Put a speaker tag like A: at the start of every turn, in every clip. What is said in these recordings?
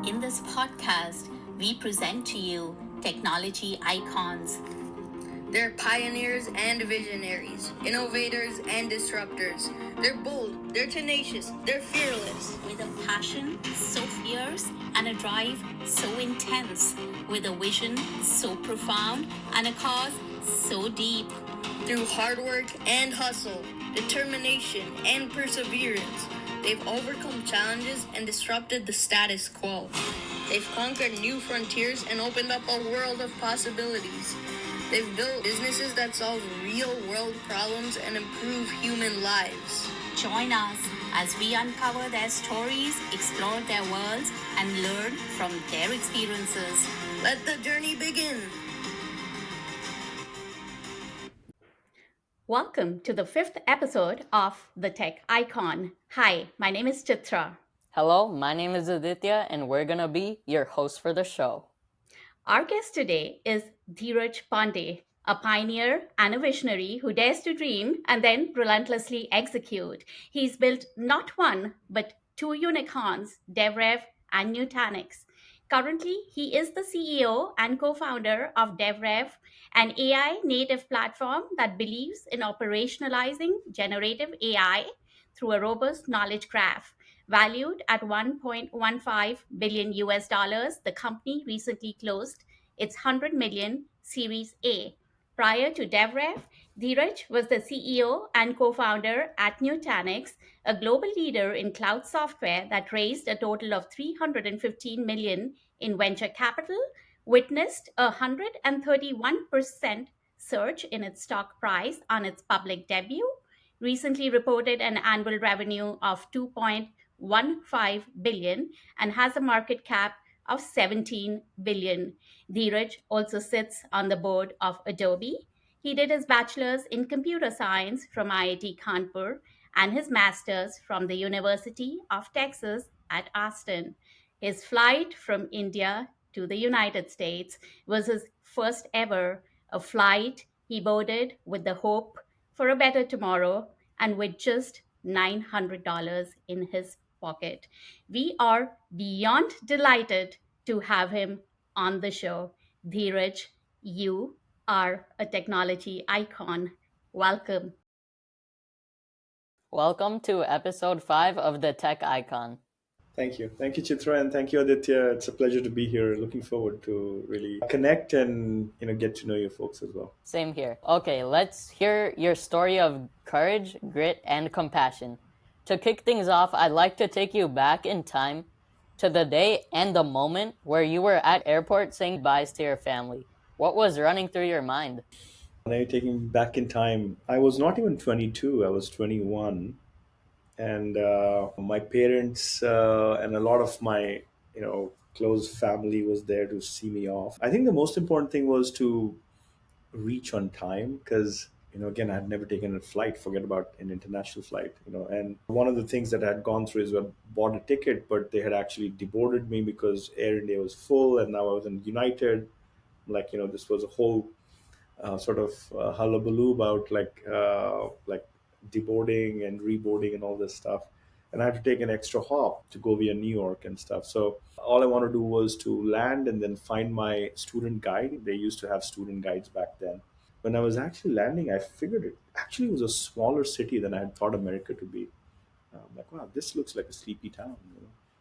A: In this podcast, we present to you technology icons.
B: They're pioneers and visionaries, innovators and disruptors. They're bold, they're tenacious, they're fearless.
A: With a passion so fierce and a drive so intense, with a vision so profound and a cause so deep.
B: Through hard work and hustle, determination and perseverance, they've overcome challenges and disrupted the status quo. They've conquered new frontiers and opened up a world of possibilities. They've built businesses that solve real-world problems and improve human lives.
A: Join us as we uncover their stories, explore their worlds, and learn from their experiences.
B: Let the journey begin.
A: Welcome to the fifth episode of The Tech Icon. Hi, my name is Chitra.
C: Hello, my name is Aditya, and we're gonna be your host for the show.
A: Our guest today is Dheeraj Pandey, a pioneer and a visionary who dares to dream and then relentlessly execute. He's built not one, but two unicorns, DevRev and Nutanix. Currently, he is the CEO and co founder of DevRev, an AI native platform that believes in operationalizing generative AI through a robust knowledge graph. Valued at 1.15 billion US dollars, the company recently closed its 100 million Series A. Prior to DevRev, Dheeraj was the CEO and co founder at Nutanix, a global leader in cloud software that raised a total of 315 million in venture capital, witnessed a 131% surge in its stock price on its public debut, recently reported an annual revenue of 2.15 billion and has a market cap of 17 billion. Dheeraj also sits on the board of Adobe. He did his bachelor's in computer science from IIT Kanpur and his master's from the University of Texas at Austin. His flight from India to the United States was his first ever, a flight he boarded with the hope for a better tomorrow and with just $900 in his pocket. We are beyond delighted to have him on the show. Dheeraj, you are a technology icon. Welcome.
C: Welcome to episode 5 of the Tech Icon.
D: Thank you. Thank you, Chitra, and thank you, Aditya. It's a pleasure to be here. Looking forward to really connect and get to know you folks as well.
C: Same here. Okay, let's hear your story of courage, grit, and compassion. To kick things off, I'd like to take you back in time to the day and the moment where you were at airport saying goodbyes to your family. What was running through your mind?
D: Now you're taking me back in time. I was not even 22. I was 21, and my parents and a lot of my close family was there to see me off. I think the most important thing was to reach on time because again I had never taken a flight, forget about an international flight, and one of the things that I had gone through is I bought a ticket but they had actually deboarded me because Air India was full and now I was in United. Like this was a whole sort of hullabaloo about like deboarding and reboarding and all this stuff, and I had to take an extra hop to go via New York and stuff. So all I wanted to do was to land and then find my student guide. They used to have student guides back then. When I was actually landing, I figured it actually was a smaller city than I had thought America to be. I'm like, wow, this looks like a sleepy town.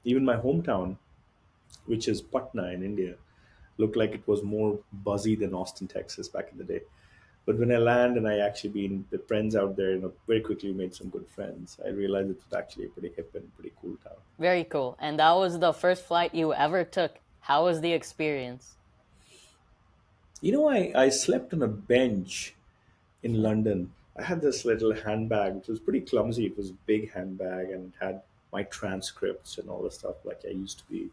D: Even my hometown, which is Patna in India, looked like it was more buzzy than Austin, Texas back in the day. But when I land and I actually been with friends out there, very quickly made some good friends. I realized it was actually a pretty hip and pretty cool town.
C: Very cool. And that was the first flight you ever took. How was the experience?
D: I slept on a bench in London. I had this little handbag, which was pretty clumsy. It was a big handbag and it had my transcripts and all the stuff. Like I used to be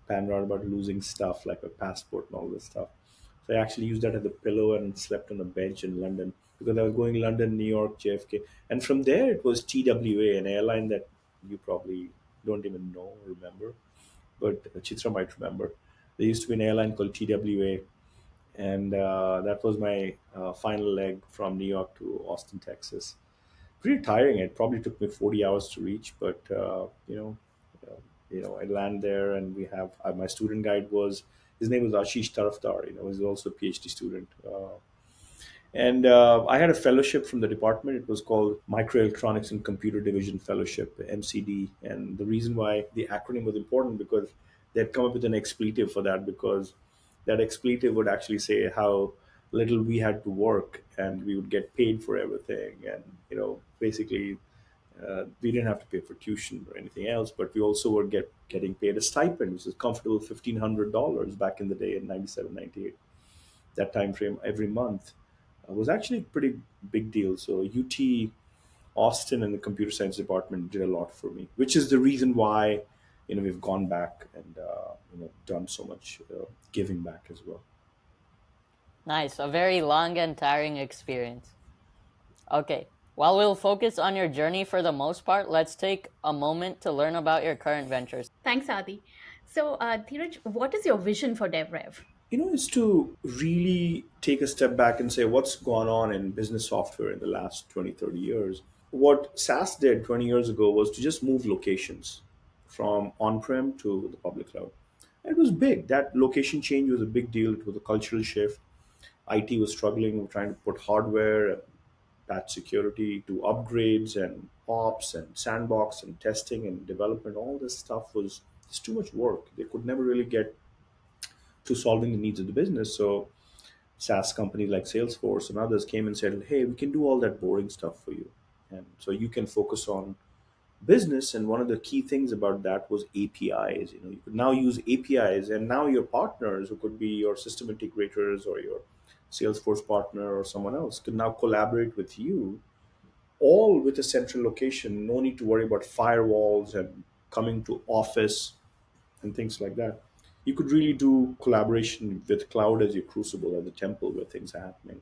D: paranoid about losing stuff, like a passport and all this stuff. So I actually used that as a pillow and slept on a bench in London because I was going London, New York, JFK. And from there, it was TWA, an airline that you probably don't even know or remember, but Chitra might remember. There used to be an airline called TWA, and that was my final leg from New York to Austin, Texas. Pretty tiring. It probably took me 40 hours to reach, but I land there, and we have my student guide was his name was Ashish Taraftar. He's also a PhD student. And I had a fellowship from the department. It was called Microelectronics and Computer Division Fellowship, MCD. And the reason why the acronym was important because they had come up with an expletive for that, because that expletive would actually say how little we had to work and we would get paid for everything. And, basically, we didn't have to pay for tuition or anything else, but we also were getting paid a stipend, which is comfortable $1,500 back in the day in 97, 98. That time frame every month was actually a pretty big deal. So UT Austin and the computer science department did a lot for me, which is the reason why we've gone back and done so much giving back as well.
C: Nice, a very long and tiring experience. Okay, while we'll focus on your journey for the most part, let's take a moment to learn about your current ventures.
A: Thanks, Adi. So, Dheeraj, what is your vision for DevRev?
D: Is to really take a step back and say what's gone on in business software in the last 20, 30 years. What SaaS did 20 years ago was to just move locations from on-prem to the public cloud. It was big. That location change was a big deal. It was a cultural shift. IT was struggling with trying to put hardware and patch security to upgrades and ops and sandbox and testing and development. All this stuff was just too much work. They could never really get to solving the needs of the business. So SaaS companies like Salesforce and others came and said, "Hey, we can do all that boring stuff for you, and so you can focus on business." And one of the key things about that was APIs. You could now use APIs, and now your partners, who could be your system integrators or your Salesforce partner or someone else, can now collaborate with you, all with a central location. No need to worry about firewalls and coming to office and things like that. You could really do collaboration with cloud as your crucible, as a temple where things are happening.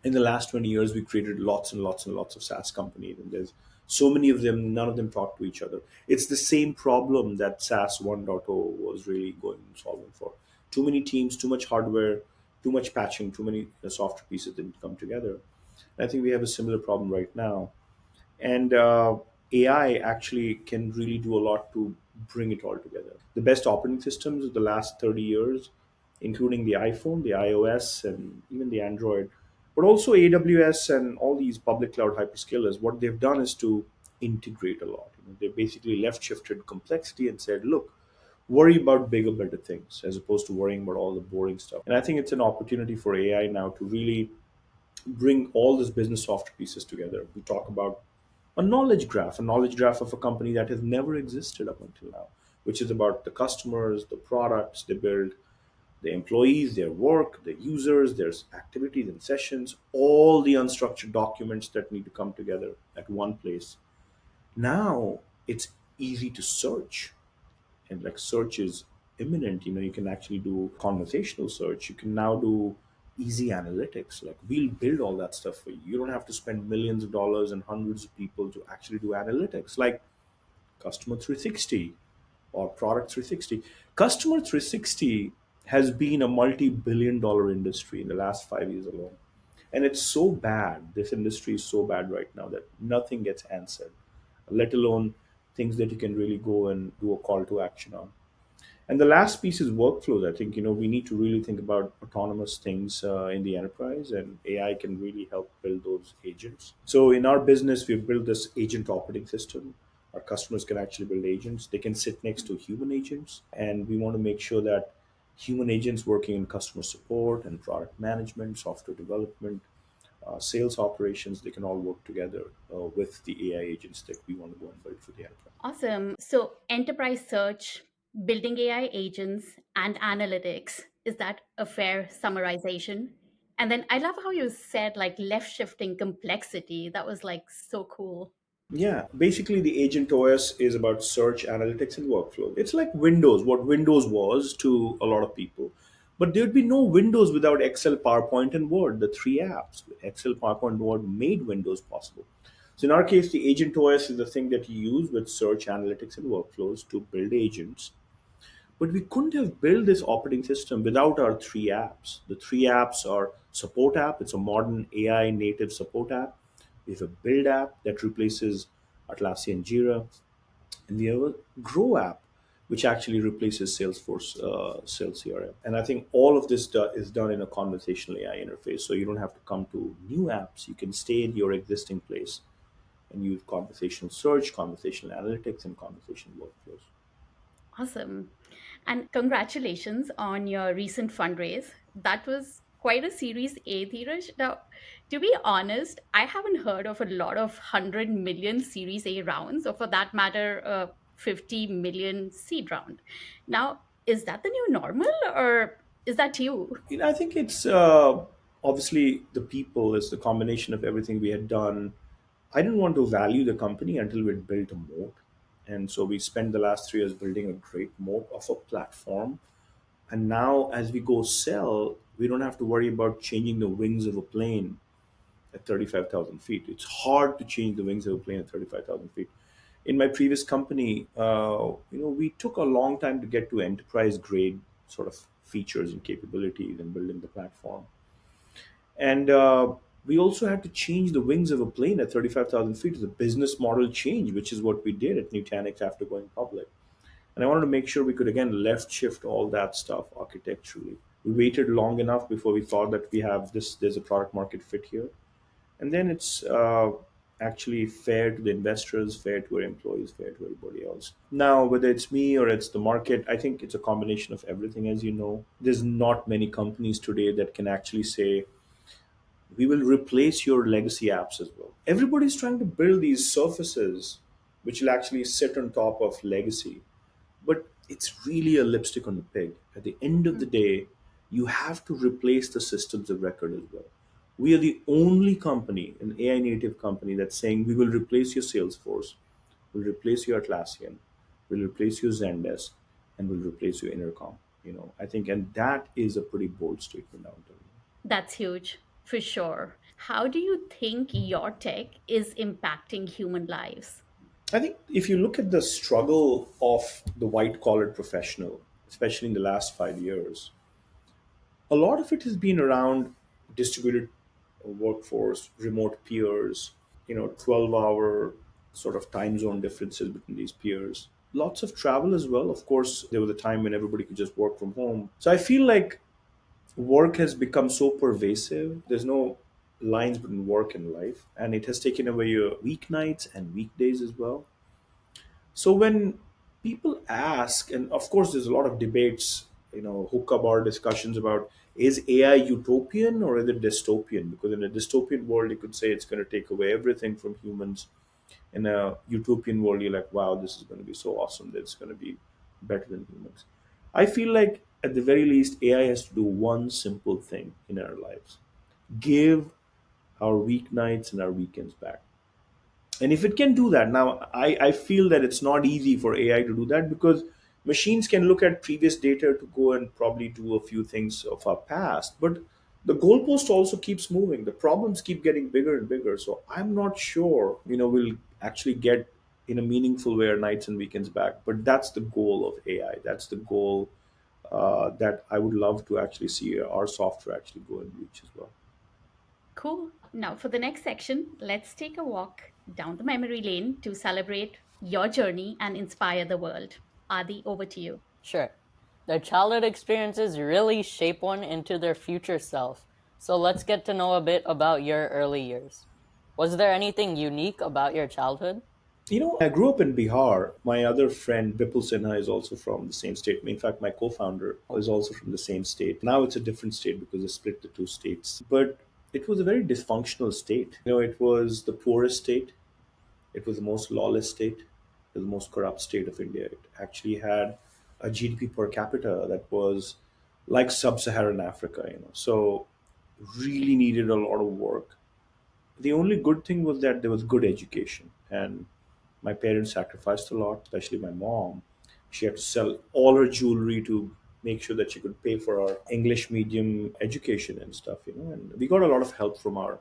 D: In the last 20 years, we created lots and lots and lots of SaaS companies, and there's so many of them, none of them talk to each other. It's the same problem that SaaS 1.0 was really going and solving for. Too many teams, too much hardware, too much patching, too many software pieces didn't come together. I think we have a similar problem right now. And AI actually can really do a lot to bring it all together. The best operating systems of the last 30 years, including the iPhone, the iOS, and even the Android, but also AWS and all these public cloud hyperscalers, what they've done is to integrate a lot. They basically left shifted complexity and said, look, worry about bigger, better things as opposed to worrying about all the boring stuff. And I think it's an opportunity for AI now to really bring all these business software pieces together. We talk about a knowledge graph of a company that has never existed up until now, which is about the customers, the products they build, the employees, their work, the users, their activities and sessions, all the unstructured documents that need to come together at one place. Now it's easy to search, and like search is imminent. You can actually do conversational search. You can now do easy analytics. Like, we'll build all that stuff for you. You don't have to spend millions of dollars and hundreds of people to actually do analytics like customer 360 or product 360. Customer 360 has been a multi-billion-dollar industry in the last 5 years alone, and it's so bad, this industry is so bad right now that nothing gets answered, let alone things that you can really go and do a call to action on. And the last piece is workflows. I think we need to really think about autonomous things in the enterprise, and AI can really help build those agents. So in our business, we've built this agent operating system. Our customers can actually build agents. They can sit next to human agents, and we want to make sure that human agents working in customer support and product management, software development, sales operations, they can all work together with the AI agents that we want to go and build for the enterprise.
A: Awesome. So, enterprise search, building AI agents, and analytics. Is that a fair summarization? And then I love how you said like left shifting complexity. That was like so cool.
D: Yeah, basically the agent OS is about search, analytics, and workflow. It's like Windows, what Windows was to a lot of people. But there'd be no Windows without Excel, PowerPoint, and Word, the three apps. Excel, PowerPoint, Word made Windows possible. So in our case, the agent OS is the thing that you use with search, analytics, and workflows to build agents. But we couldn't have built this operating system without our three apps. The three apps are support app, it's a modern AI native support app. We have a build app that replaces Atlassian Jira, and we have a Grow app, which actually replaces Salesforce Sales CRM. And I think all of this is done in a conversational AI interface. So you don't have to come to new apps. You can stay in your existing place and use conversational search, conversational analytics, and conversational workflows.
A: Awesome. And congratulations on your recent fundraise. That was quite a Series A, Dheeraj. Now, to be honest, I haven't heard of a lot of 100 million Series A rounds, or for that matter, a 50 million seed round. Now, is that the new normal, or is that you?
D: I think it's obviously the people is the combination of everything we had done. I didn't want to value the company until we'd built a moat. And so we spent the last 3 years building a great moat of a platform. And now, as we go sell, we don't have to worry about changing the wings of a plane at 35,000 feet. It's hard to change the wings of a plane at 35,000 feet. In my previous company, we took a long time to get to enterprise grade sort of features and capabilities and building the platform. And we also had to change the wings of a plane at 35,000 feet. The business model change, which is what we did at Nutanix after going public. And I wanted to make sure we could again left shift all that stuff architecturally. We waited long enough before we thought that we have this, there's a product market fit here. And then it's actually fair to the investors, fair to our employees, fair to everybody else. Now, whether it's me or it's the market, I think it's a combination of everything. As you know, there's not many companies today that can actually say, we will replace your legacy apps as well. Everybody's trying to build these surfaces which will actually sit on top of legacy, but it's really a lipstick on the pig. At the end of the day, you have to replace the systems of record as well. We are the only company, an AI native company, that's saying we will replace your Salesforce, we'll replace your Atlassian, we'll replace your Zendesk, and we'll replace your Intercom. I think, and that is a pretty bold statement out there.
A: That's huge, for sure. How do you think your tech is impacting human lives?
D: I think if you look at the struggle of the white collar professional, especially in the last 5 years, a lot of it has been around distributed workforce, remote peers, 12-hour sort of time zone differences between these peers. Lots of travel as well. Of course, there was a time when everybody could just work from home. So I feel like work has become so pervasive. There's no lines between work and life, and it has taken away your weeknights and weekdays as well. So when people ask, and of course, there's a lot of debates, hookah bar discussions about is AI utopian or is it dystopian? Because in a dystopian world, you could say it's going to take away everything from humans. In a utopian world, you're like, wow, this is going to be so awesome that it's going to be better than humans. I feel like at the very least, AI has to do one simple thing in our lives: give our weeknights and our weekends back. And if it can do that, now I feel that it's not easy for AI to do that because machines can look at previous data to go and probably do a few things of our past. But the goalpost also keeps moving. The problems keep getting bigger and bigger. So I'm not sure, we'll actually get in a meaningful way our nights and weekends back. But that's the goal of AI. That's the goal that I would love to actually see our software actually go and reach as well.
A: Cool. Now, for the next section, let's take a walk down the memory lane to celebrate your journey and inspire the world. Adi, over to you.
C: Sure. Their childhood experiences really shape one into their future self. So let's get to know a bit about your early years. Was there anything unique about your childhood?
D: I grew up in Bihar. My other friend, Bipul Sinha, is also from the same state. In fact, my co founder is also from the same state. Now it's a different state because they split the two states. But it was a very dysfunctional state. It was the poorest state, it was the most lawless state, it was the most corrupt state of India. It actually had a GDP per capita that was like sub Saharan Africa, So really needed a lot of work. The only good thing was that there was good education, and my parents sacrificed a lot, especially my mom. She had to sell all her jewelry to make sure that she could pay for our English medium education and stuff, and we got a lot of help from our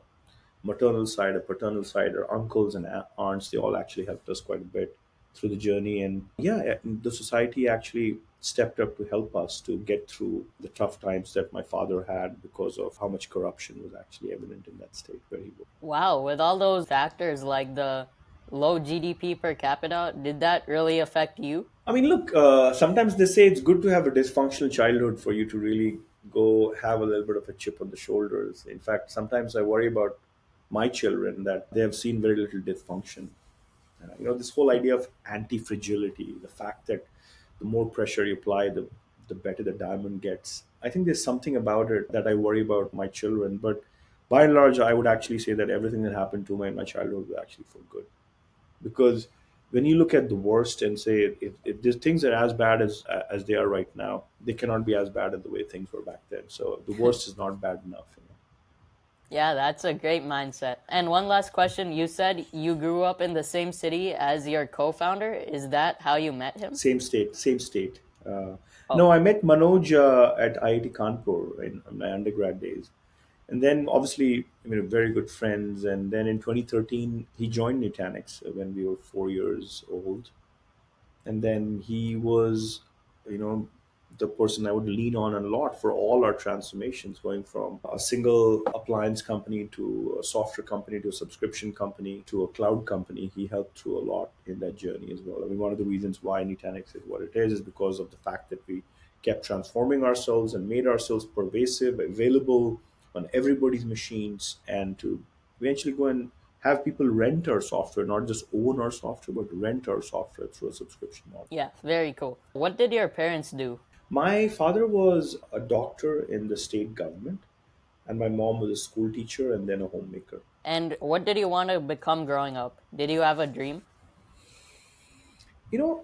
D: maternal side, our paternal side, our uncles and aunts. They all actually helped us quite a bit through the journey. And yeah, the society actually stepped up to help us to get through the tough times that my father had because of how much corruption was actually evident in that state where he was.
C: Wow, with all those factors like the low GDP per capita, did that really affect you?
D: I mean, look, sometimes they say it's good to have a dysfunctional childhood for you to really go have a little bit of a chip on the shoulders. In fact, sometimes I worry about my children that they have seen very little dysfunction. This whole idea of anti-fragility, the fact that the more pressure you apply, the better the diamond gets. I think there's something about it that I worry about my children. But by and large, I would actually say that everything that happened to me in my childhood was actually for good. Because when you look at the worst and say if these things are as bad as they are right now, they cannot be as bad as the way things were back then. So the worst is not bad enough.
C: Yeah, that's a great mindset. And one last question. You said you grew up in the same city as your co founder. Is that how you met him?
D: Same state, same state.
C: Oh,
D: No, I met Manoj at IIT Kanpur in my undergrad days. And then obviously, very good friends. And then in 2013, he joined Nutanix when we were 4 years old. And then he was you know the person I would lean on a lot for all our transformations, going from a single appliance company to a software company to a subscription company to a cloud company. He helped through a lot in that journey as well. I mean, one of the reasons why Nutanix is what it is because of the fact that we kept transforming ourselves and made ourselves pervasive, available on everybody's machines, and to eventually go and have people rent our software, not just own our software, but rent our software through a subscription model.
C: yeah, very cool. What did your parents do?
D: My father was a doctor in the state government, and my mom was a school teacher and then a homemaker.
C: And what did you want to become growing up? Did you have a dream?
D: You know,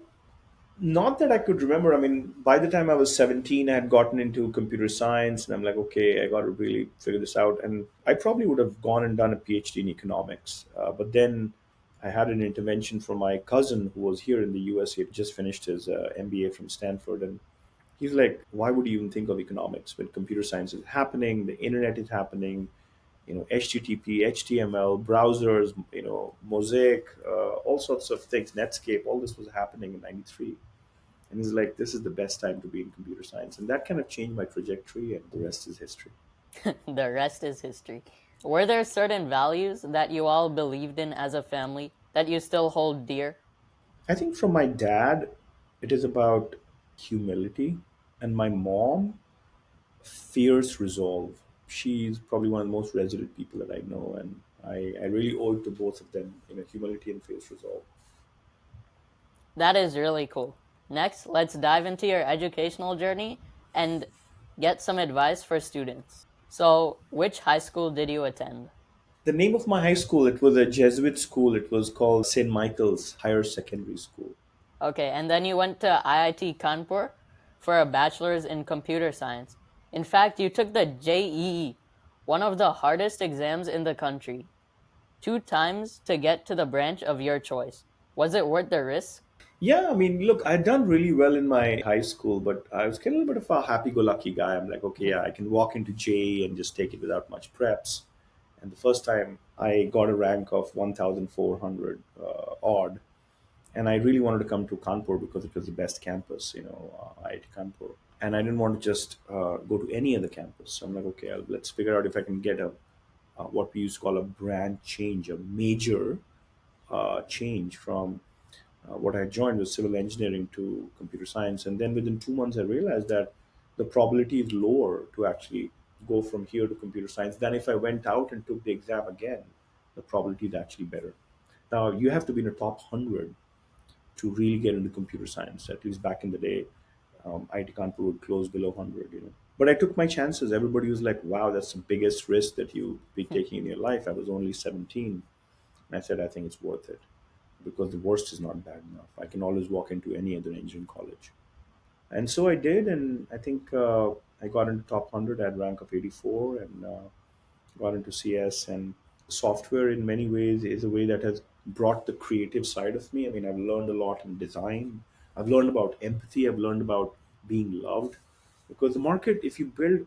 D: Not that I could remember. I mean, by the time I was 17, I had gotten into computer science, and I'm like, okay, I got to really figure this out. And I probably would have gone and done a PhD in economics. But then I had an intervention from my cousin who was here in the US. He had just finished his MBA from Stanford. And he's like, why would you even think of economics when computer science is happening, the internet is happening, HTTP, HTML, browsers, Mosaic, all sorts of things, Netscape, all this was happening in 93. And he's like, this is the best time to be in computer science. And that kind of changed my trajectory, and the rest is history.
C: The rest is history. Were there certain values that you all believed in as a family that you still hold dear?
D: I think from my dad, it is about humility, and my mom, fierce resolve. She's probably one of the most resilient people that I know, and I really owe it to both of them, humility and fierce resolve.
C: That is really cool. Next, let's dive into your educational journey and get some advice for students. So, which high school did you attend?
D: The name of my high school, it was a Jesuit school. It was called St. Michael's Higher Secondary School.
C: Okay, and then you went to IIT Kanpur for a bachelor's in computer science. In fact, you took the JEE, one of the hardest exams in the country, 2 times to get to the branch of your choice. Was it worth the risk?
D: Yeah, I mean, look, I'd done really well in my high school, but I was kind of a little bit of a happy-go-lucky guy. I'm like, okay, yeah, I can walk into JEE and just take it without much preps. And the first time I got a rank of 1,400 odd, and I really wanted to come to Kanpur because it was the best campus, IIT Kanpur. And I didn't want to just go to any other campus. So I'm like, okay, let's figure out if I can get a what we used to call a brand change, a major change from what I joined was civil engineering to computer science. And then within 2 months, I realized that the probability is lower to actually go from here to computer science than if I went out and took the exam again. The probability is actually better. Now, you have to be in the top 100 to really get into computer science. At least back in the day, IT Kanpur would close below 100. But I took my chances. Everybody was like, wow, that's the biggest risk that you be taking in your life. I was only 17. And I said, I think it's worth it because the worst is not bad enough. I can always walk into any other engineering college. And so I did, and I think I got into top 100 at rank of 84, and got into CS. And software, in many ways, is a way that has brought the creative side of me. I mean, I've learned a lot in design. I've learned about empathy. I've learned about being loved, because the market, if you build,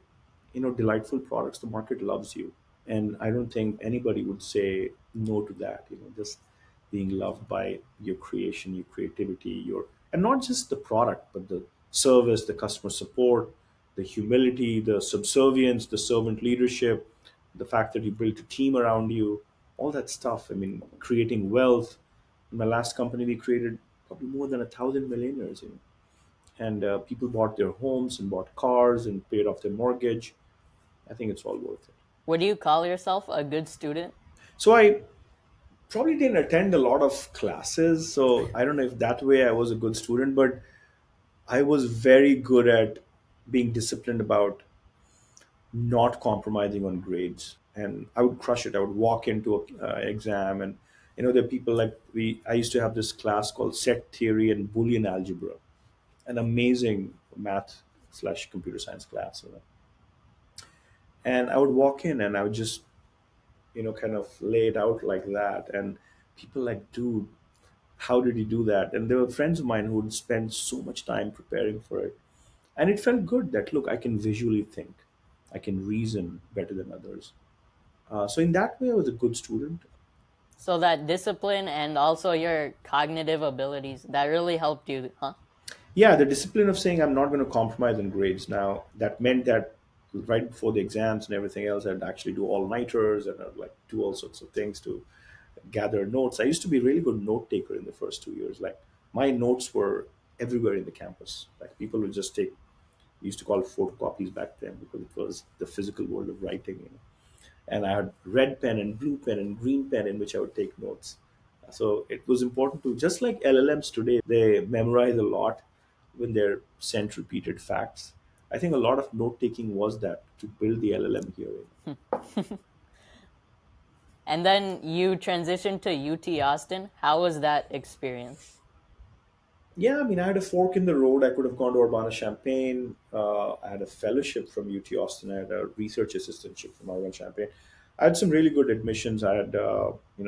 D: delightful products, the market loves you. And I don't think anybody would say no to that. Just being loved by your creation, your creativity, and not just the product, but the service, the customer support, the humility, the subservience, the servant leadership, the fact that you built a team around you, all that stuff. I mean, creating wealth, my last company, we created probably more than 1,000 millionaires, and people bought their homes and bought cars and paid off their mortgage. I think it's all worth it.
C: Would you call yourself a good student?
D: So I probably didn't attend a lot of classes, so I don't know if that way I was a good student, but I was very good at being disciplined about not compromising on grades, and I would crush it. I would walk into a exam, and there are people like we. I used to have this class called set theory and Boolean algebra, an amazing math slash computer science class, and I would walk in and I would just kind of lay it out like that, and people like, dude, how did you do that? And there were friends of mine who would spend so much time preparing for it, and it felt good that, look, I can visually think, I can reason better than others. So in that way, I was a good student.
C: So that discipline and also your cognitive abilities that really helped you, huh?
D: Yeah, the discipline of saying I'm not going to compromise on grades. Now that meant that right before the exams and everything else, I'd actually do all nighters and I'd like do all sorts of things to gather notes. I used to be a really good note taker in the first 2 years. Like my notes were everywhere in the campus. Like people would just take. We used to call it photocopies back then because it was the physical world of writing. And I had red pen and blue pen and green pen in which I would take notes. So it was important to, just like LLMs today, they memorize a lot when they're sent repeated facts. I think a lot of note taking was that to build the LLM here.
C: And then you transitioned to UT Austin. How was that experience?
D: Yeah, I mean, I had a fork in the road. I could have gone to Urbana Champaign. I had a fellowship from UT Austin. I had a research assistantship from Urbana Champaign. I had some really good admissions. I had,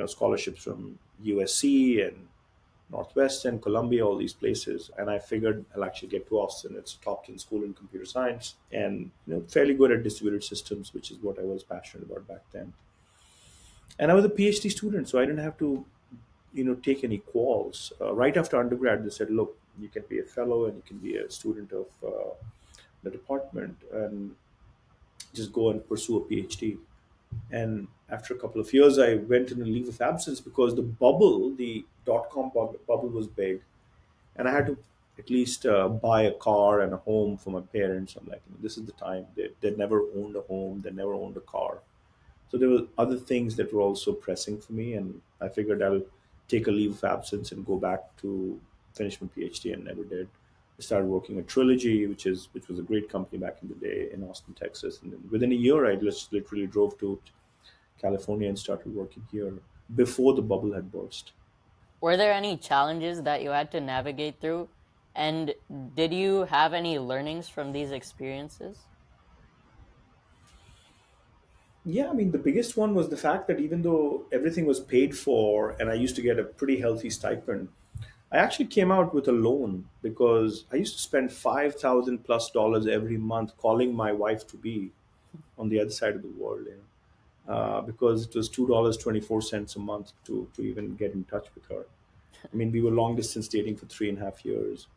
D: scholarships from USC and Northwestern, Columbia, all these places. And I figured I'll actually get to Austin. It's a top 10 school in computer science and, fairly good at distributed systems, which is what I was passionate about back then. And I was a PhD student, so I didn't have to take any quals. Right after undergrad, they said, look, you can be a fellow and you can be a student of the department and just go and pursue a PhD. And after a couple of years, I went in a leave of absence because the dot-com bubble was big, and I had to at least buy a car and a home for my parents. I'm like, this is the time. They never owned a home, they never owned a car. So there were other things that were also pressing for me, and I figured I'll take a leave of absence and go back to finish my PhD, and never did. I started working at Trilogy, which was a great company back in the day in Austin, Texas, and then within a year, I just literally drove to California and started working here before the bubble had burst.
C: Were there any challenges that you had to navigate through? And did you have any learnings from these experiences?
D: Yeah, I mean, the biggest one was the fact that even though everything was paid for and I used to get a pretty healthy stipend, I actually came out with a loan because I used to spend $5,000 plus every month calling my wife to be on the other side of the world, because it was $2.24 a month to even get in touch with her. I mean, we were long distance dating for 3.5 years,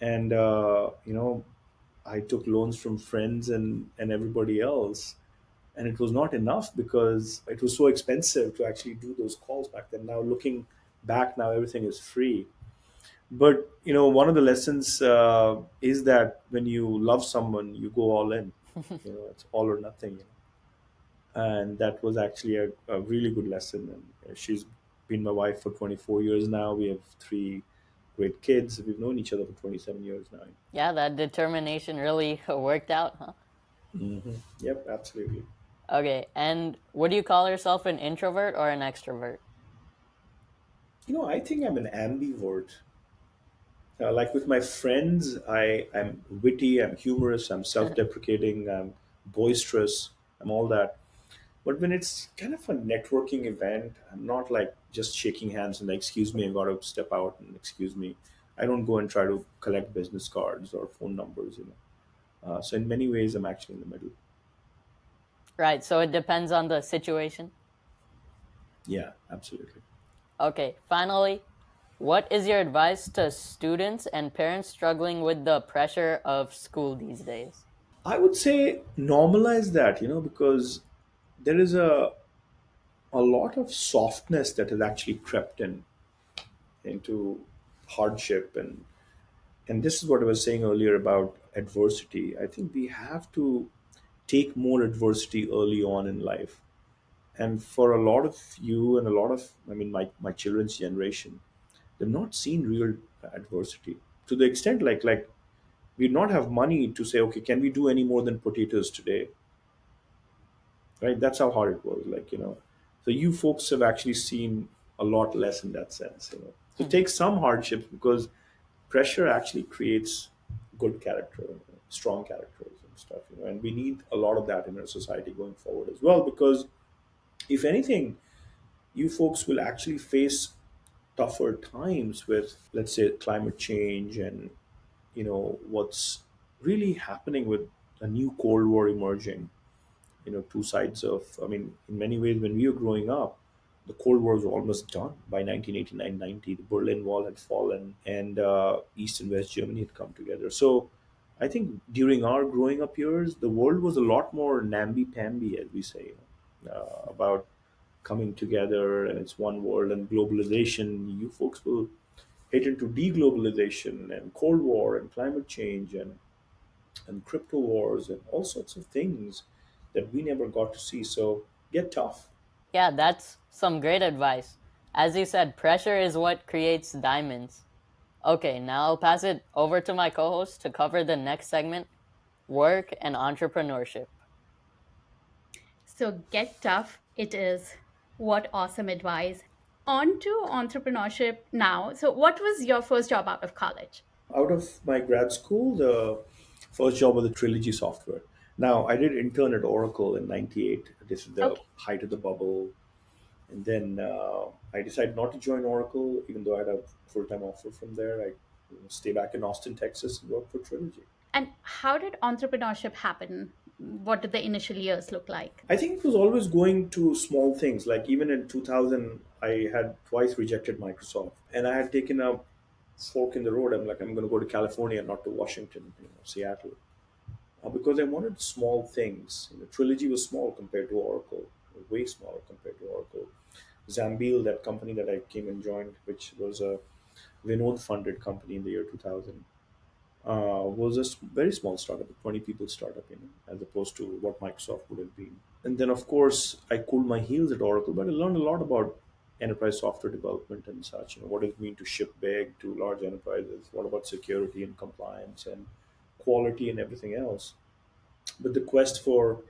D: and I took loans from friends and everybody else, and it was not enough because it was so expensive to actually do those calls back then. Now looking back, now everything is free. But one of the lessons is that when you love someone, you go all in. It's all or nothing. And that was actually a really good lesson. And she's been my wife for 24 years now. We have three great kids. We've known each other for 27 years now.
C: Yeah, that determination really worked out, huh?
D: Yep, absolutely.
C: Okay, and would you call yourself an introvert or an extrovert?
D: I think I'm an ambivert. Like with my friends, I'm witty, I'm humorous, I'm self-deprecating, I'm boisterous, I'm all that. But when it's kind of a networking event, I'm not like just shaking hands and like, excuse me, I got to step out and excuse me. I don't go and try to collect business cards or phone numbers. So in many ways, I'm actually in the middle.
C: Right, so it depends on the situation.
D: Yeah, absolutely.
C: Okay, finally, what is your advice to students and parents struggling with the pressure of school these days?
D: I would say normalize that, because there is a lot of softness that has actually crept in. into hardship. And this is what I was saying earlier about adversity. I think we have to take more adversity early on in life. And for a lot of you and a lot of, I mean, my children's generation, they've not seen real adversity to the extent like we not have money to say, okay, can we do any more than potatoes today? Right? That's how hard it was. Like, so you folks have actually seen a lot less in that sense. So
C: Mhm.
D: take some hardships, because pressure actually creates good character, strong characters and stuff. And we need a lot of that in our society going forward as well, because if anything, you folks will actually face tougher times with, let's say, climate change, and what's really happening with a new cold war emerging. Two sides of, I mean, in many ways, when we were growing up, the cold war was almost done by 1989-90. The Berlin Wall had fallen, and East and West Germany had come together. So I think during our growing up years, the world was a lot more namby-pamby, as we say, about coming together, and it's one world. And globalization, you folks will hit into deglobalization and cold war and climate change and crypto wars and all sorts of things that we never got to see. So get tough.
C: Yeah, that's some great advice. As you said, pressure is what creates diamonds. Okay, now I'll pass it over to my co host to cover the next segment, work and entrepreneurship.
A: So get tough, it is. What awesome advice. On to entrepreneurship now. So, what was your first job out of college?
D: Out of my grad school, the first job was the Trilogy software. Now, I did intern at Oracle in '98. This is the
A: Okay.
D: height of the bubble. And then I decided not to join Oracle, even though I had a full time offer from there. I stay back in Austin, Texas, and work for Trilogy.
A: And how did entrepreneurship happen? What did the initial years look like?
D: I think it was always going to small things. Like even in 2000, I had twice rejected Microsoft, and I had taken a fork in the road. I'm like, I'm going to go to California, not to Washington, Seattle, because I wanted small things. Trilogy was small compared to Oracle, way smaller compared to Oracle. Zambil, that company that I came and joined, which was a Vinod funded company in the year 2000, was a very small startup, a 20 people startup, as opposed to what Microsoft would have been. And then, of course, I cooled my heels at Oracle, but I learned a lot about enterprise software development and such. What does it mean to ship big to large enterprises? What about security and compliance and quality and everything else? But the quest for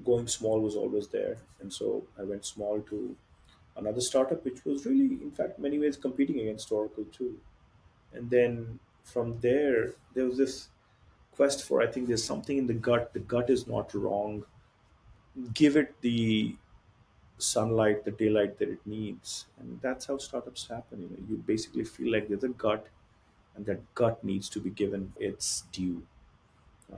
D: going small was always there. And so I went small to another startup, which was really, in fact, many ways competing against Oracle too. And then from there was this quest for, I think there's something in the gut. The gut is not wrong. Give it the sunlight, the daylight that it needs. And that's how startups happen. You basically feel like there's a gut, and that gut needs to be given its due.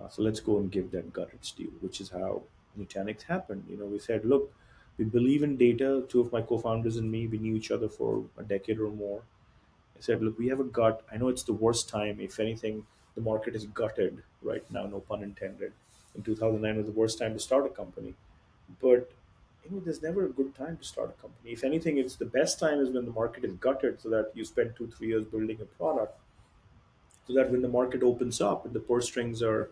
D: So let's go and give that gut its due, which is how Nutanix happened. We said, look, we believe in data. Two of my co-founders and me, we knew each other for a decade or more. I said, look, we have a gut. I know it's the worst time. If anything, the market is gutted right now, no pun intended. In 2009 was the worst time to start a company. But there's never a good time to start a company. If anything, it's the best time is when the market is gutted, so that you spend 2 3 years building a product, so that when the market opens up and the purse strings are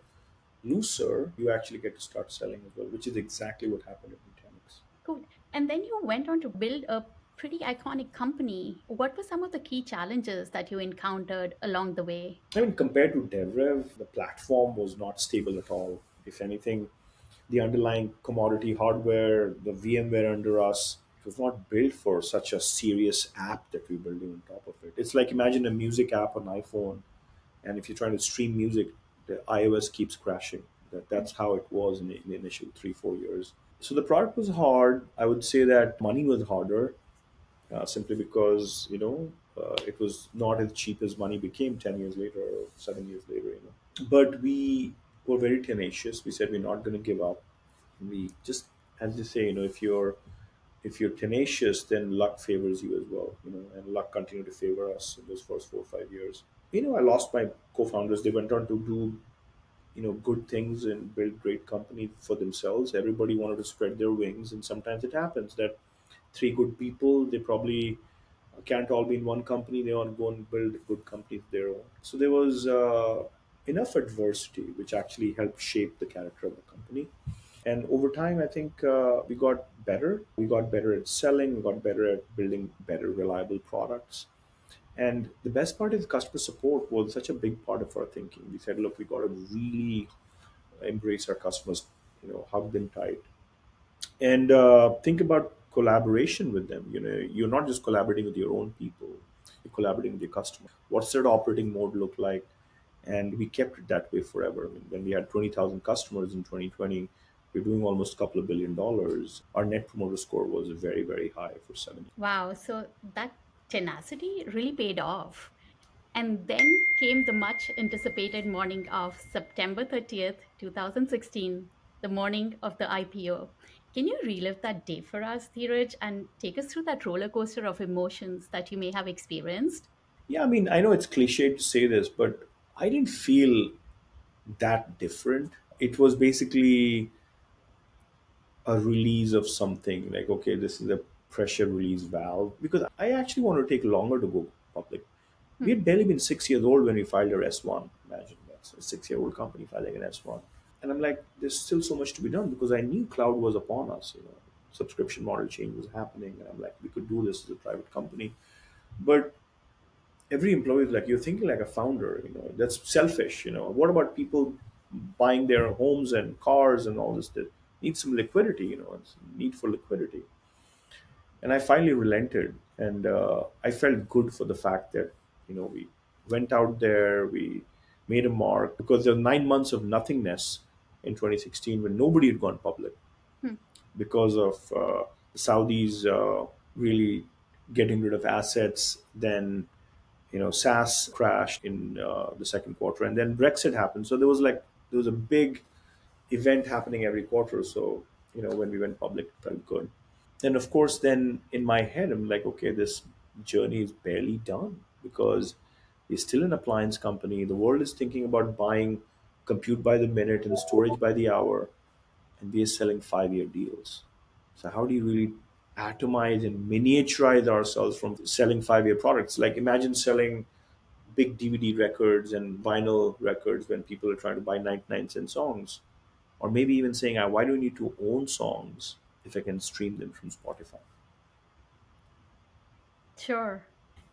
D: looser, you actually get to start selling as well, which is exactly what happened at Nutanix.
A: Cool. And then you went on to build a pretty iconic company. What were some of the key challenges that you encountered along the way?
D: I mean, compared to DevRev, the platform was not stable at all. If anything, the underlying commodity hardware, the VMware under us, it was not built for such a serious app that we're building on top of it. It's like imagine a music app on iPhone, and if you're trying to stream music, the iOS keeps crashing. That's how it was in the initial 3 4 years. So the product was hard. I would say that money was harder, simply because it was not as cheap as money became 10 years later or 7 years later. But we were very tenacious. We said we're not going to give up. We just, as they say, if you're tenacious, then luck favors you as well. And luck continued to favor us in those first 4 or 5 years. I lost my co-founders. They went on to do good things and build great companies for themselves. Everybody wanted to spread their wings, and sometimes it happens that three good people, they probably can't all be in one company. They want to go and build good companies of their own. So there was enough adversity which actually helped shape the character of the company. And over time, I think we got better. We got better at selling. We got better at building better reliable products. And the best part is customer support was such a big part of our thinking. We said, look, we got to really embrace our customers, hug them tight, and think about collaboration with them. You're not just collaborating with your own people, you're collaborating with your customer. What's their operating mode look like? And we kept it that way forever. I mean, when we had 20,000 customers in 2020, we're doing almost a couple of $1 billion. Our net promoter score was very, very high for 7 years.
A: Wow, so that tenacity really paid off. And then came the much anticipated morning of September 30th, 2016, the morning of the IPO. Can you relive that day for us, Dheeraj, and take us through that roller coaster of emotions that you may have experienced?
D: Yeah, I mean, I know it's cliche to say this, but I didn't feel that different. It was basically a release of something like, okay, this is a pressure release valve, because I actually wanted to take longer to go public. We
A: Hmm.
D: had barely been 6 years old when we filed our S1. Imagine that's a 6-year-old company filing an S1. And I'm like, there's still so much to be done, because I knew cloud was upon us. Subscription model change was happening, and I'm like, we could do this as a private company. But every employee is like, you're thinking like a founder. That's selfish. What about people buying their homes and cars and all this that need some liquidity? It's need for liquidity. And I finally relented, and I felt good for the fact that we went out there, we made a mark, because there were 9 months of nothingness in 2016 when nobody had gone public
A: Hmm.
D: because of the Saudis really getting rid of assets. Then SaaS crashed in the second quarter, and then Brexit happened. So there was a big event happening every quarter. So when we went public, it felt good. And of course, then in my head, I'm like, okay, this journey is barely done, because we're still an appliance company. The world is thinking about buying compute by the minute and storage by the hour, and we are selling 5-year deals. So how do you really atomize and miniaturize ourselves from selling 5-year products? Like, imagine selling big DVD records and vinyl records when people are trying to buy 99-cent songs. Or maybe even saying, why do I need to own songs if I can stream them from Spotify?
A: Sure.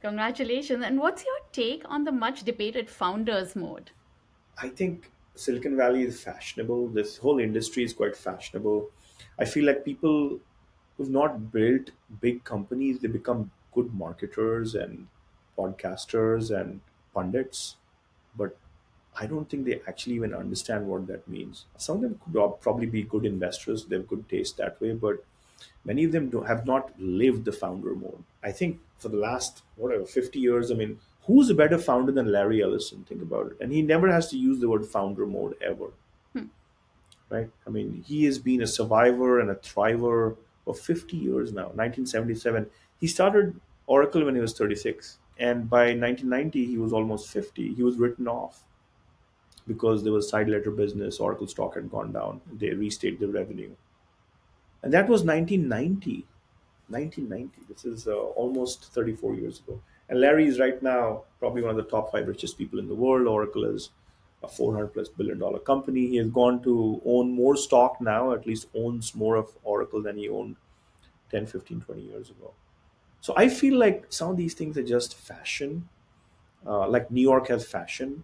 A: Congratulations. And what's your take on the much debated founders mode?
D: I think Silicon Valley is fashionable. This whole industry is quite fashionable. I feel like people who've not built big companies, they become good marketers and podcasters and pundits, but I don't think they actually even understand what that means. Some of them could probably be good investors, they have good taste that way, but many of them have not lived the founder mode. I think for the last, whatever, 50 years, I mean, who's a better founder than Larry Ellison? Think about it. And he never has to use the word founder mode ever,
A: Hmm.
D: right? I mean, he has been a survivor and a thriver for 50 years now. 1977, he started Oracle when he was 36. And by 1990, he was almost 50. He was written off because there was side letter business. Oracle stock had gone down. They restated the revenue. And that was 1990. 1990. This is almost 34 years ago. And Larry is right now probably one of the top 5 richest people in the world. Oracle is a 400 plus $1 billion company. He has gone to own more stock now, at least owns more of Oracle than he owned 10, 15, 20 years ago. So I feel like some of these things are just fashion. Like New York has fashion,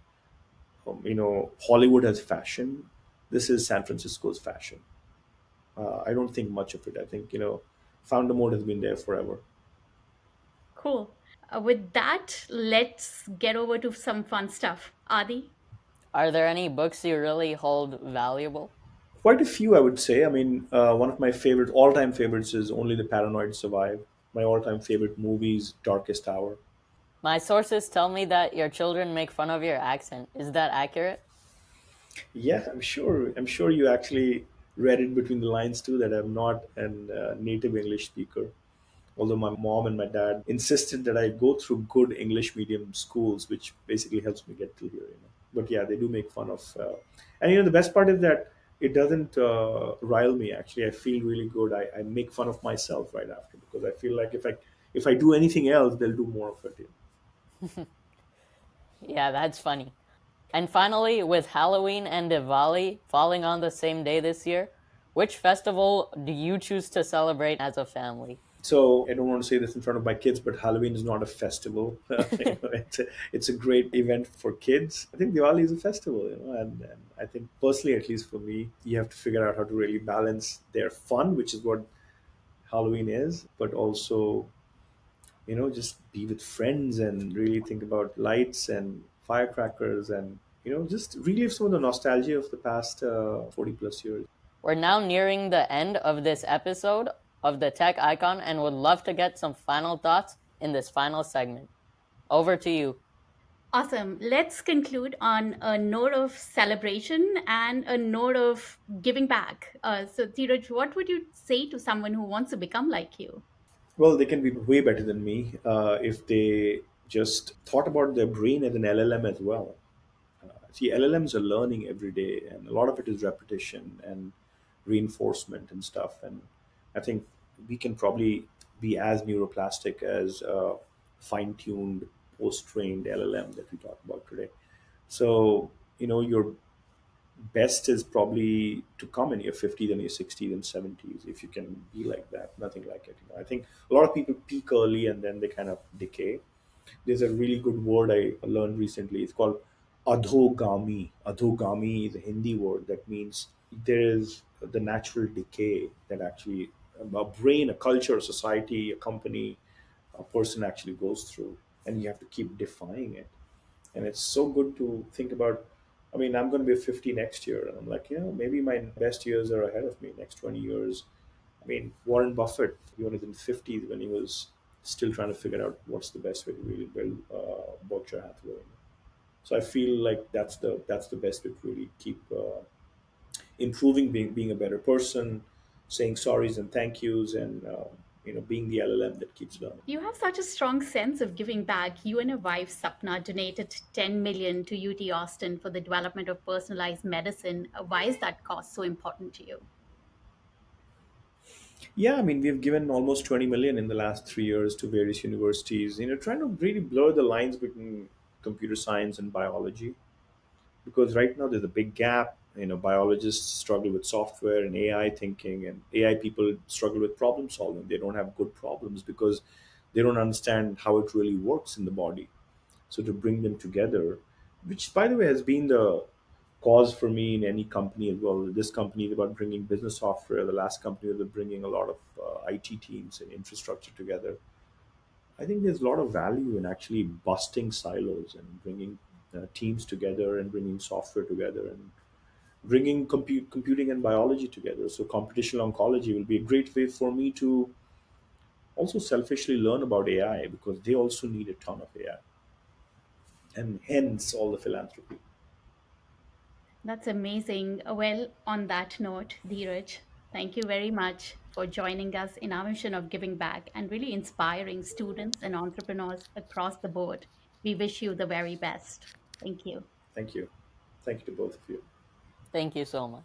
D: Hollywood has fashion. This is San Francisco's fashion. I don't think much of it. I think, founder mode has been there forever.
A: Cool. With that, let's get over to some fun stuff. Adi?
C: Are there any books you really hold valuable?
D: Quite a few, I would say. I mean, one of my favorite, all-time favorites is Only the Paranoid Survive. My all-time favorite movie is Darkest Hour.
C: My sources tell me that your children make fun of your accent. Is that accurate?
D: Yeah, I'm sure. I'm sure you actually read it between the lines too. That I'm not an native English speaker. Although my mom and my dad insisted that I go through good English medium schools, which basically helps me get to here. But yeah, they do make fun of, and the best part is that it doesn't rile me. Actually, I feel really good. I make fun of myself right after, because I feel like if I if I do anything else, they'll do more of it.
C: Yeah, that's funny. And finally, with Halloween and Diwali falling on the same day this year, which festival do you choose to celebrate as a family?
D: So I don't want to say this in front of my kids, but Halloween is not a festival. It's a great event for kids. I think Diwali is a festival, and I think personally, at least for me, you have to figure out how to really balance their fun, which is what Halloween is, but also, just be with friends and really think about lights and firecrackers and, just relive some of the nostalgia of the past 40 plus years.
C: We're now nearing the end of this episode of the Tech Icon and would love to get some final thoughts in this final segment. Over to you.
A: Awesome. Let's conclude on a note of celebration and a note of giving back. So, Dheeraj, what would you say to someone who wants to become like you?
D: Well, they can be way better than me if they just thought about their brain as an LLM as well. See, LLMs are learning every day, and a lot of it is repetition and reinforcement and stuff. And I think we can probably be as neuroplastic as a fine tuned, post trained LLM that we talked about today. So, your best is probably to come in your 50s and your 60s and 70s if you can be like that. Nothing like it. I think a lot of people peak early and then they kind of decay. There's a really good word I learned recently. It's called adhogami. Adhogami is a Hindi word that means there is the natural decay that actually a brain, a culture, a society, a company, a person actually goes through, and you have to keep defying it. And it's so good to think about. I mean, I'm going to be 50 next year, and I'm like, maybe my best years are ahead of me, next 20 years. I mean, Warren Buffett, he was in his 50s when he was still trying to figure out what's the best way to really build Berkshire Hathaway. So I feel like that's the best way to really keep improving, being a better person, saying sorries and thank yous, and being the LLM that keeps learning.
A: You have such a strong sense of giving back. You and your wife, Sapna, donated 10 million to UT Austin for the development of personalized medicine. Why is that cause so important to you?
D: Yeah, I mean, we've given almost 20 million in the last 3 years to various universities, trying to really blur the lines between computer science and biology. Because right now there's a big gap. Biologists struggle with software and AI thinking, and AI people struggle with problem solving. They don't have good problems because they don't understand how it really works in the body. So to bring them together, which by the way has been the cause for me in any company as well. This company is about bringing business software. The last company was bringing a lot of IT teams and infrastructure together. I think there's a lot of value in actually busting silos and bringing teams together and bringing software together and bringing computing and biology together. So computational oncology will be a great way for me to also selfishly learn about AI because they also need a ton of AI, and hence all the philanthropy.
A: That's amazing. Well, on that note, Dheeraj, thank you very much for joining us in our mission of giving back and really inspiring students and entrepreneurs across the board. We wish you the very best. Thank you.
D: Thank you. Thank you to both of you.
C: Thank you so much.